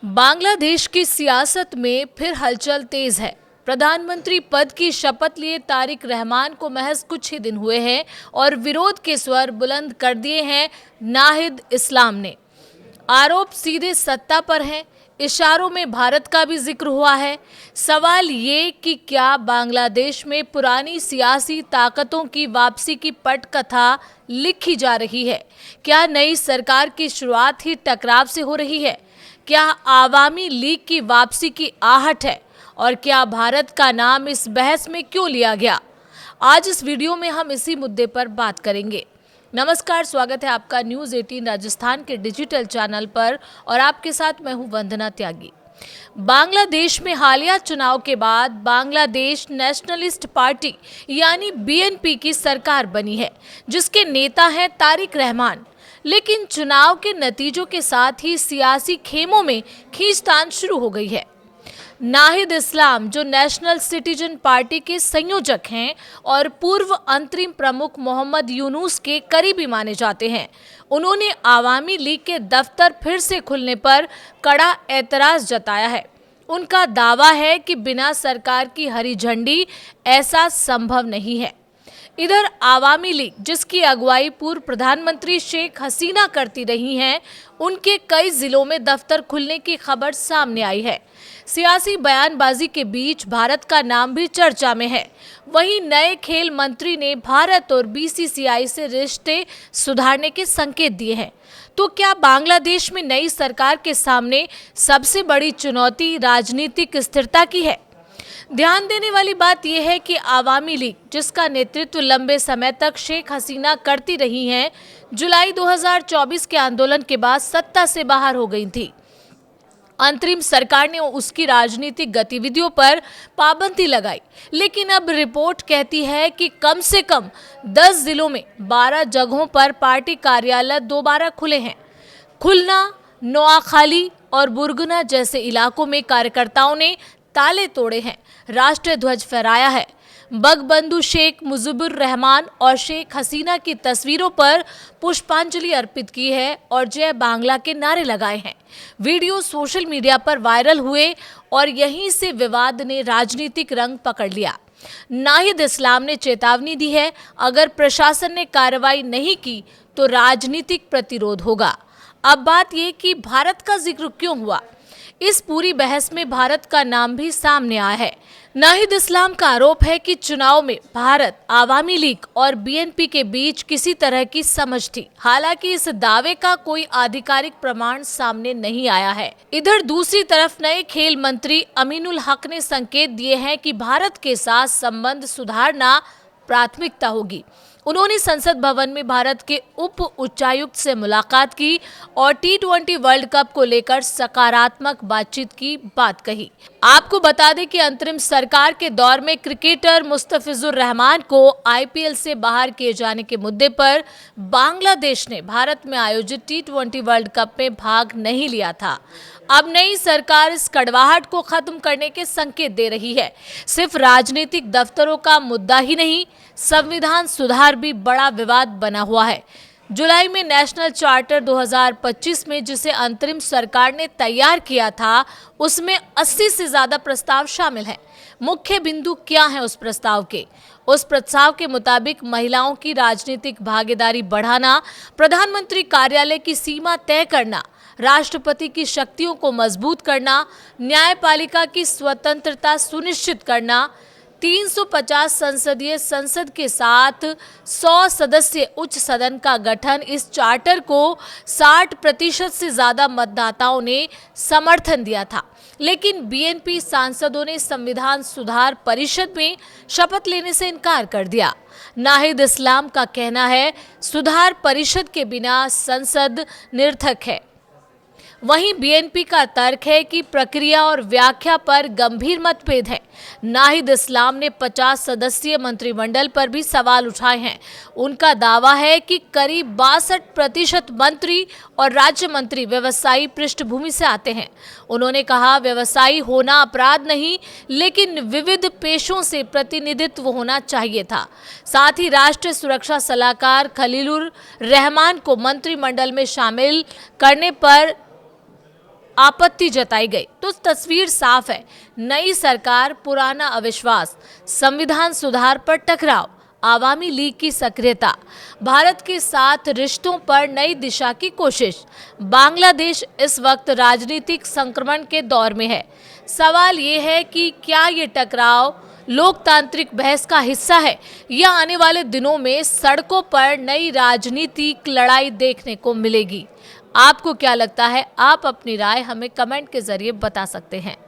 बांग्लादेश की सियासत में फिर हलचल तेज है। प्रधानमंत्री पद की शपथ लिए तारिक रहमान को महज कुछ ही दिन हुए हैं और विरोध के स्वर बुलंद कर दिए हैं नाहिद इस्लाम ने। आरोप सीधे सत्ता पर हैं, इशारों में भारत का भी जिक्र हुआ है। सवाल ये कि क्या बांग्लादेश में पुरानी सियासी ताकतों की वापसी की पटकथा लिखी जा रही है? क्या नई सरकार की शुरुआत ही टकराव से हो रही है? क्या आवामी लीग की वापसी की आहट है? और क्या भारत का नाम इस बहस में क्यों लिया गया? आज इस वीडियो में हम इसी मुद्दे पर बात करेंगे। नमस्कार, स्वागत है आपका न्यूज़ 18 राजस्थान के डिजिटल चैनल पर और आपके साथ मैं हूं वंदना त्यागी। बांग्लादेश में हालिया चुनाव के बाद बांग्लादेश नेशनलिस्ट पार्टी यानी बीएनपी की सरकार बनी है, जिसके नेता हैं तारिक रहमान। लेकिन चुनाव के नतीजों के साथ ही सियासी खेमों में खींचतान शुरू हो गई है। नाहिद इस्लाम, जो नेशनल सिटीजन पार्टी के संयोजक हैं और पूर्व अंतरिम प्रमुख मोहम्मद यूनुस के करीबी माने जाते हैं, उन्होंने आवामी लीग के दफ्तर फिर से खुलने पर कड़ा एतराज जताया है। उनका दावा है कि बिना सरकार की हरी झंडी ऐसा संभव नहीं है। इधर आवामी लीग, जिसकी अगुवाई पूर्व प्रधानमंत्री शेख हसीना करती रही हैं, उनके कई जिलों में दफ्तर खुलने की खबर सामने आई है। सियासी बयानबाजी के बीच भारत का नाम भी चर्चा में है। वहीं नए खेल मंत्री ने भारत और बीसीसीआई से रिश्ते सुधारने के संकेत दिए हैं। तो क्या बांग्लादेश में नई सरकार के सामने सबसे बड़ी चुनौती राजनीतिक स्थिरता की है? ध्यान देने वाली बात यह है कि आवामी लीग, जिसका नेतृत्व लंबे समय तक शेख हसीना करती रही हैं, जुलाई 2024 के आंदोलन के बाद सत्ता से बाहर हो गई थी। अंतरिम सरकार ने उसकी राजनीतिक गतिविधियों पर पाबंदी लगाई, लेकिन अब रिपोर्ट कहती है कि कम से कम 10 जिलों में 12 जगहों पर पार्टी कार्यालय दोबारा खुले हैं। खुलना, नोआखाली और बुरगुना जैसे इलाकों में कार्यकर्ताओं ने ताले तोड़े हैं, राष्ट्रीय ध्वज फहराया है, बगबंधु शेख मुजीबुर रहमान और शेख हसीना की तस्वीरों पर पुष्पांजलि अर्पित की है और जय बांग्ला के नारे लगाए हैं। वीडियो सोशल मीडिया पर वायरल हुए और यहीं से विवाद ने राजनीतिक रंग पकड़ लिया। नाहिद इस्लाम ने चेतावनी दी है, अगर प्रशासन ने कार्रवाई नहीं की तो राजनीतिक प्रतिरोध होगा। अब बात ये कि भारत का जिक्र क्यों हुआ? इस पूरी बहस में भारत का नाम भी सामने आया है। नाहिद इस्लाम का आरोप है कि चुनाव में भारत, आवामी लीग और बीएनपी के बीच किसी तरह की समझ थी। हालांकि इस दावे का कोई आधिकारिक प्रमाण सामने नहीं आया है। इधर दूसरी तरफ नए खेल मंत्री अमीनुल हक ने संकेत दिए हैं कि भारत के साथ संबंध सुधारना प्राथमिकता होगी। उन्होंने संसद भवन में भारत के उप उच्चायुक्त से मुलाकात की और T20 वर्ल्ड कप को लेकर सकारात्मक बातचीत की बात कही। आपको बता दें कि अंतरिम सरकार के दौर में क्रिकेटर मुस्तफिजुर रहमान को IPL से बाहर किए जाने के मुद्दे पर बांग्लादेश ने भारत में आयोजित T20 वर्ल्ड कप में भाग नहीं लिया था। अब नई सरकार इस कड़वाहट को खत्म करने के संकेत दे रही है। सिर्फ राजनीतिक दफ्तरों का मुद्दा ही नहीं, संविधान सुधार भी बड़ा विवाद बना हुआ है। जुलाई में नेशनल चार्टर 2025 में, जिसे अंतरिम सरकार ने तैयार किया था, उसमें 80 से ज्यादा प्रस्ताव शामिल हैं। मुख्य बिंदु क्या है उस प्रस्ताव के? उस प्रस्ताव के मुताबिक महिलाओं की राजनीतिक भागीदारी बढ़ाना, प्रधानमंत्री कार्यालय की सीमा तय करना, राष्ट्रपति की शक्तियों को मजबूत करना, न्यायपालिका की स्वतंत्रता सुनिश्चित करना, 350 संसदीय संसद के साथ 100 सदस्य उच्च सदन का गठन। इस चार्टर को 60% से ज्यादा मतदाताओं ने समर्थन दिया था, लेकिन बीएनपी सांसदों ने संविधान सुधार परिषद में शपथ लेने से इनकार कर दिया। नाहिद इस्लाम का कहना है, सुधार परिषद के बिना संसद निरर्थक है। वहीं बीएनपी का तर्क है कि प्रक्रिया और व्याख्या पर गंभीर मतभेद है। नाहिद इस्लाम ने 50 सदस्यीय मंत्रिमंडल पर भी सवाल उठाए हैं। उनका दावा है कि करीब 62% मंत्री और राज्य मंत्री व्यवसायी पृष्ठभूमि से आते हैं। उन्होंने कहा, व्यवसायी होना अपराध नहीं, लेकिन विविध पेशों से प्रतिनिधित्व होना चाहिए था। साथ ही राष्ट्रीय सुरक्षा सलाहकार खलीलुर रहमान को मंत्रिमंडल में शामिल करने पर आपत्ति जताई गई। तो तस्वीर साफ है, नई सरकार, पुराना अविश्वास, संविधान सुधार पर टकराव, आवामी लीग की सक्रियता, भारत के साथ रिश्तों पर नई दिशा की कोशिश। बांग्लादेश इस वक्त राजनीतिक संक्रमण के दौर में है। सवाल ये है कि क्या ये टकराव लोकतांत्रिक बहस का हिस्सा है या आने वाले दिनों में सड़कों पर नई राजनीतिक लड़ाई देखने को मिलेगी। आपको क्या लगता है? आप अपनी राय हमें कमेंट के जरिए बता सकते हैं।